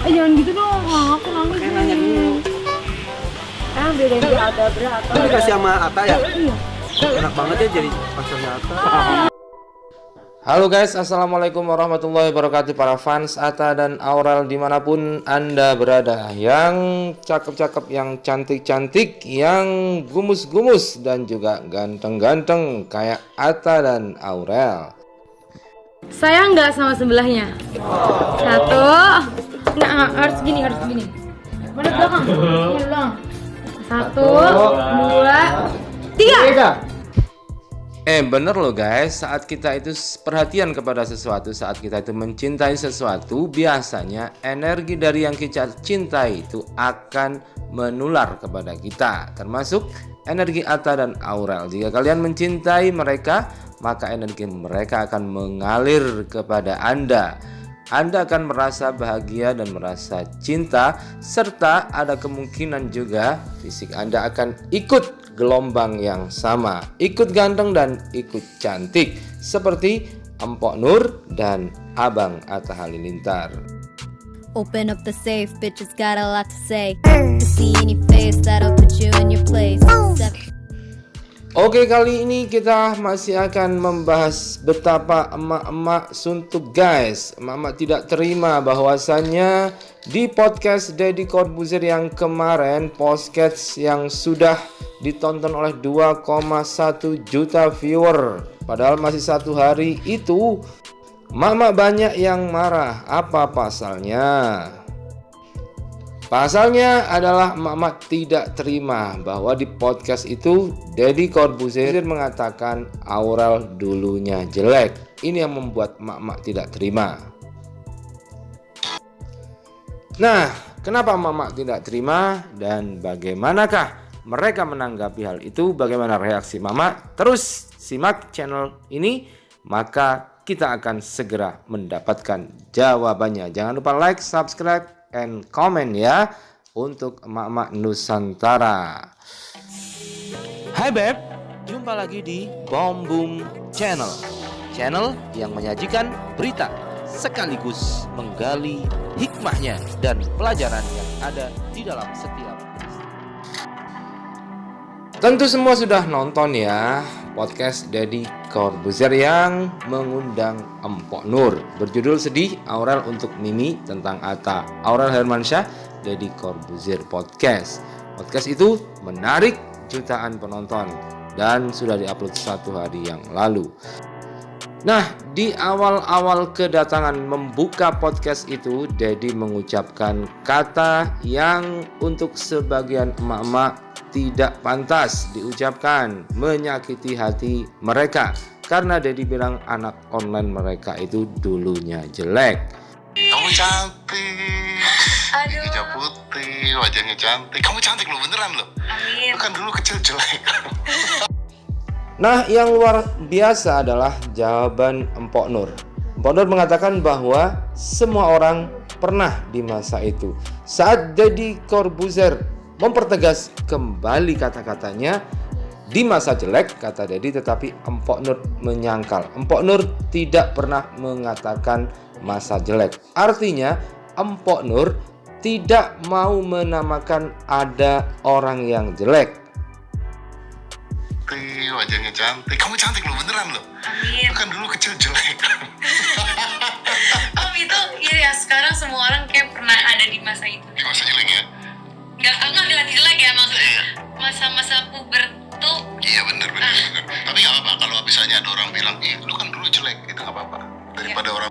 Jangan gitu dong, aku nangis. Kayak nanya dulu. Bedanya ada berapa? Ini dikasih sama Ata ya? Iya. Enak banget ya jadi pacarnya Ata. Halo guys, assalamualaikum warahmatullahi wabarakatuh para fans Ata dan Aurel dimanapun anda berada. Yang cakep-cakep, yang cantik-cantik, yang gumus-gumus dan juga ganteng-ganteng kayak Ata dan Aurel. Saya nggak sama sebelahnya. Satu. Nggak, harus gini, Mana belakang? Ini belakang. Satu, dua, tiga. Bener loh guys, saat kita itu perhatian kepada sesuatu, saat kita itu mencintai sesuatu, biasanya energi dari yang kita cintai itu akan menular kepada kita, termasuk energi Ata dan Aurel. Jika kalian mencintai mereka, maka energi mereka akan mengalir kepada Anda. Anda akan merasa bahagia dan merasa cinta, serta ada kemungkinan juga fisik Anda akan ikut gelombang yang sama, ikut ganteng dan ikut cantik seperti Empok Nur dan Abang Atta Halilintar. Open up the safe, bitches got a lot to say. To see in your face, that'll put you in your place. Oke, kali ini kita masih akan membahas betapa emak-emak suntuk guys. Emak-emak tidak terima bahwasannya di podcast Deddy Corbuzier yang kemarin, podcast yang sudah ditonton oleh 2,1 juta viewer, padahal masih satu hari itu, emak-emak banyak yang marah. Apa pasalnya? Pasalnya adalah emak-emak tidak terima bahwa di podcast itu Deddy Corbuzier mengatakan Aurel dulunya jelek. Ini yang membuat emak-emak tidak terima. Nah, kenapa emak-emak tidak terima dan bagaimanakah mereka menanggapi hal itu? Bagaimana reaksi emak-emak? Terus simak channel ini, maka kita akan segera mendapatkan jawabannya. Jangan lupa like, subscribe, and comment ya untuk emak-emak Nusantara. Hai Beb, jumpa lagi di Bom Boom Channel. Channel yang menyajikan berita sekaligus menggali hikmahnya dan pelajaran yang ada di dalam setiap. Tentu semua sudah nonton ya podcast Deddy Corbuzier yang mengundang Empok Nur berjudul Sedih Aurel untuk Mimi tentang Atta. Aurel Hermansyah, Deddy Corbuzier podcast. Podcast itu menarik jutaan penonton dan sudah diupload satu hari yang lalu. Nah, di awal-awal kedatangan membuka podcast itu, Deddy mengucapkan kata yang untuk sebagian emak-emak tidak pantas diucapkan, menyakiti hati mereka. Karena Deddy bilang anak online mereka itu dulunya jelek. Kamu cantik, hijau putih, wajahnya cantik. Kamu cantik loh, beneran loh. Amin. Kan dulu kecil jelek. Nah, yang luar biasa adalah jawaban Empok Nur. Empok Nur mengatakan bahwa semua orang pernah di masa itu. Saat Deddy Corbuzier mempertegas kembali kata-katanya, di masa jelek kata Deddy, tetapi Empok Nur menyangkal. Empok Nur tidak pernah mengatakan masa jelek. Artinya Empok Nur tidak mau menamakan ada orang yang jelek. Wajahnya cantik. Kamu cantik loh, beneran loh. Amin. Kan dulu kecil jelek. Om itu ya sekarang semua orang kayak pernah ada di masa itu. Di masa jeleknya? Enggak bilang jelek ya, maksudnya masa-masa puber tuh. Iya bener. Tapi gak apa-apa kalau misalnya ada orang bilang, lu kan dulu jelek, itu gak apa-apa. Daripada orang.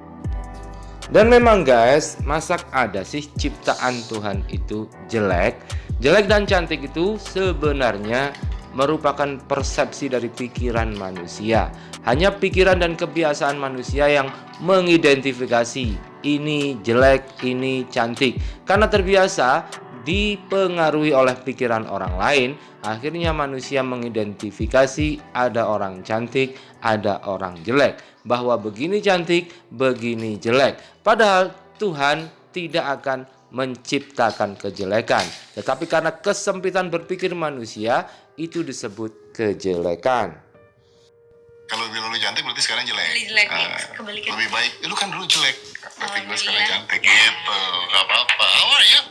Dan memang guys, masa ada sih ciptaan Tuhan itu jelek? Jelek dan cantik itu sebenarnya merupakan persepsi dari pikiran manusia. Hanya pikiran dan kebiasaan manusia yang mengidentifikasi ini jelek, ini cantik. Karena terbiasa dipengaruhi oleh pikiran orang lain, akhirnya manusia mengidentifikasi ada orang cantik, ada orang jelek, bahwa begini cantik, begini jelek. Padahal Tuhan tidak akan menciptakan kejelekan, tetapi karena kesempitan berpikir manusia, itu disebut kejelekan. Kalau bilang lu cantik berarti sekarang jelek. Jelek nih, kebalikan. Lebih baik, lu kan dulu jelek, tapi gue sekarang Alhamdulillah. cantik gitu. Gak apa-apa. How are you?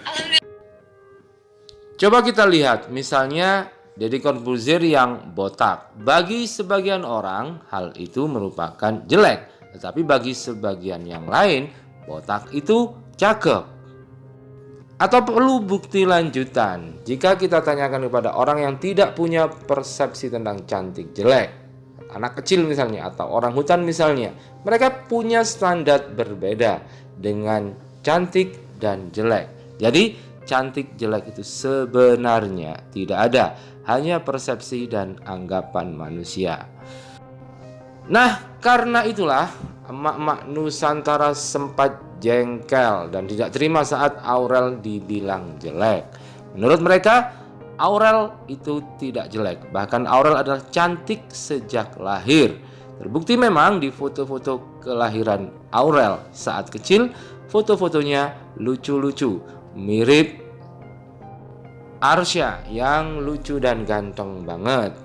Alhamdulillah. Coba kita lihat misalnya Deddy Corbuzier yang botak. Bagi sebagian orang hal itu merupakan jelek, tetapi bagi sebagian yang lain botak itu cakep. Atau perlu bukti lanjutan jika kita tanyakan kepada orang yang tidak punya persepsi tentang cantik jelek, anak kecil misalnya atau orang hutan misalnya, mereka punya standar berbeda dengan cantik dan jelek. Jadi cantik jelek itu sebenarnya tidak ada, hanya persepsi dan anggapan manusia. Nah, karena itulah emak-emak Nusantara sempat jengkel dan tidak terima saat Aurel dibilang jelek. Menurut mereka, Aurel itu tidak jelek, bahkan Aurel adalah cantik sejak lahir. Terbukti memang di foto-foto kelahiran Aurel saat kecil, foto-fotonya lucu-lucu, mirip Arsya yang lucu dan ganteng banget.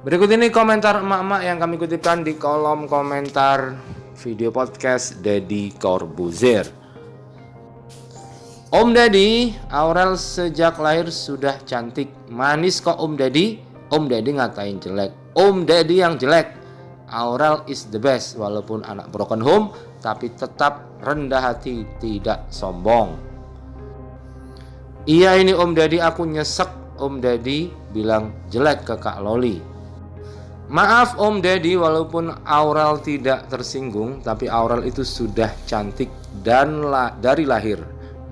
Berikut ini komentar emak-emak yang kami kutipkan di kolom komentar video podcast Deddy Corbuzier. Om Deddy, Aurel sejak lahir sudah cantik. Manis kok Om Deddy. Om Deddy ngatain jelek. Om Deddy yang jelek. Aurel is the best. Walaupun anak broken home, tapi tetap rendah hati, tidak sombong. Iya ini Om Deddy, aku nyesek. Om Deddy bilang jelek ke Kak Loli. Maaf Om Deddy, walaupun Aurel tidak tersinggung, tapi Aurel itu sudah cantik dan dari lahir.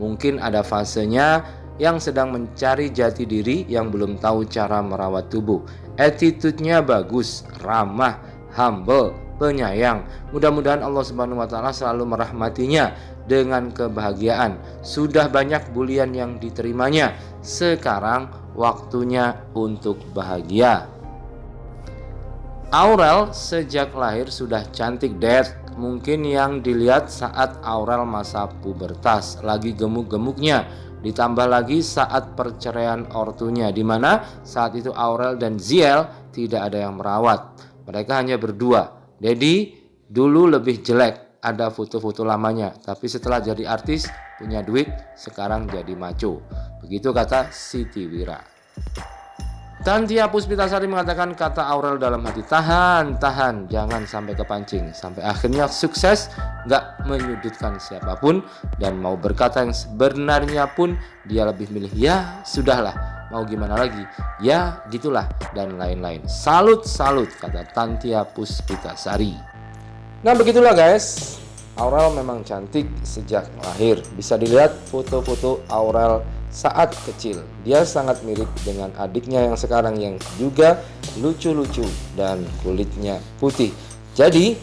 Mungkin ada fasenya yang sedang mencari jati diri, yang belum tahu cara merawat tubuh. Attitude-nya bagus, ramah, humble, penyayang. Mudah-mudahan Allah Subhanahu wa taala selalu merahmatinya dengan kebahagiaan. Sudah banyak bulian yang diterimanya. Sekarang waktunya untuk bahagia. Aurel sejak lahir sudah cantik, Dad. Mungkin yang dilihat saat Aurel masa pubertas, lagi gemuk-gemuknya. Ditambah lagi saat perceraian ortunya, di mana saat itu Aurel dan Ziel tidak ada yang merawat. Mereka hanya berdua. Deddy dulu lebih jelek, ada foto-foto lamanya. Tapi setelah jadi artis, punya duit, sekarang jadi maco. Begitu kata Siti Wira. Tantia Puspitasari mengatakan kata Aurel dalam hati, tahan, jangan sampai kepancing. Sampai akhirnya sukses, gak menyudutkan siapapun. Dan mau berkata yang sebenarnya pun dia lebih milih, ya sudahlah, mau gimana lagi, ya gitulah, dan lain-lain. Salut, kata Tantia Puspitasari. Nah begitulah guys, Aurel memang cantik sejak lahir. Bisa dilihat foto-foto Aurel saat kecil. Dia sangat mirip dengan adiknya yang sekarang yang juga lucu-lucu dan kulitnya putih. Jadi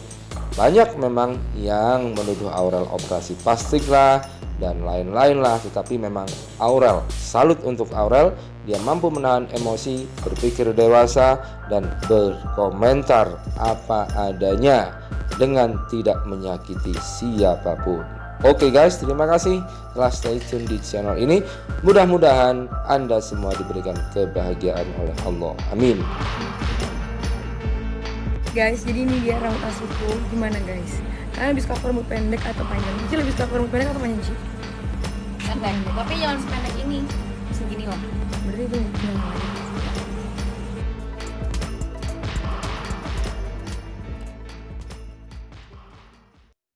banyak memang yang menuduh Aurel operasi plastik lah dan lain-lain lah. Tetapi memang Aurel, salut untuk Aurel. Dia mampu menahan emosi, berpikir dewasa, dan berkomentar apa adanya dengan tidak menyakiti siapapun. Oke guys, terima kasih telah stay tune di channel ini. Mudah-mudahan Anda semua diberikan kebahagiaan oleh Allah. Amin. Guys, jadi ini dia rambut asliku. Gimana guys? Kalian lebih suka rambut pendek atau panjang? Cici lebih suka rambut pendek atau panjang, Ci? Pendek, tapi jangan sependek ini. Segini lah. Berarti itu gimana?